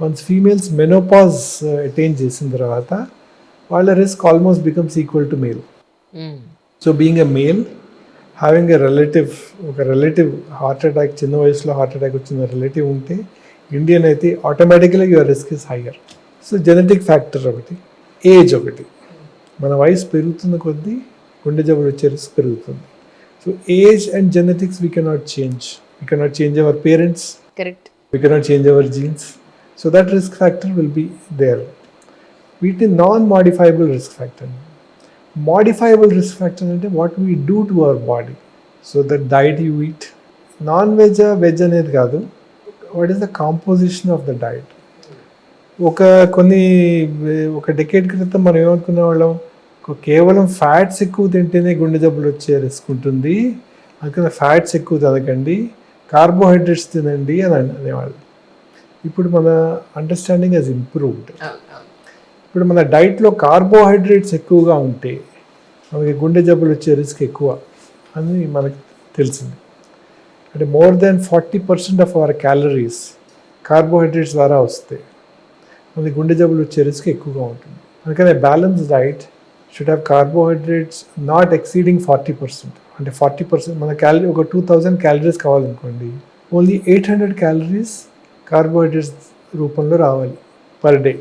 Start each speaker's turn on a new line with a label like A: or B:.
A: Once females menopause attain చేసిన తర్వాత వాళ్ళ risk almost becomes equal to male. So being a male having ఒక relative heart attack, చిన్న వయసులో హార్ట్ అటాక్ వచ్చిన రిలేటివ్ ఉంటే ఇండియన్ అయితే ఆటోమేటిక్గా your risk is higher. So genetic factor ఒకటి, ఏజ్ ఒకటి. మన వయసు పెరుగుతున్న కొద్దీ గుండె జబ్బులు వచ్చే రిస్క్ పెరుగుతుంది. So age and genetics we cannot change our parents, we cannot change our genes. So that risk factor will be there. వీటిని non modifiable risk factor. Modifiable risk factor అంటే what we do to our body. So that diet you eat, non veg veg అనేది కాదు, what is the composition of the diet. ఒక decade క్రితం మనం ఏమనుకునే వాళ్ళం, కేవలం fats ఎక్కువ తింటేనే గుండె జబ్బులు వచ్చే రిస్క్ ఉంటుంది, అందుకని ఫ్యాట్స్ ఎక్కువ తినకండి, కార్బోహైడ్రేట్స్ తినండి అని అనేవాళ్ళు. ఇప్పుడు మన అండర్స్టాండింగ్ హెస్ ఇంప్రూవ్డ్. ఇప్పుడు మన డైట్లో కార్బోహైడ్రేట్స్ ఎక్కువగా ఉంటే మనకి గుండె జబ్బులు వచ్చే రిస్క్ ఎక్కువ అని మనకు తెలిసింది. అంటే more than 40% of our calories carbohydrates ద్వారా వస్తాయి, మనకి గుండె జబ్బులు వచ్చే రిస్క్ ఎక్కువగా ఉంటుంది. అందుకని balance diet should have carbohydrates not exceeding 40%. అంటే 40% మన ఒక 2000 క్యాలరీస్ కావాలనుకోండి, ఓన్లీ 800 క్యాలరీస్ కార్బోహైడ్రేట్స్ రూపంలో రావాలి పర్ డే.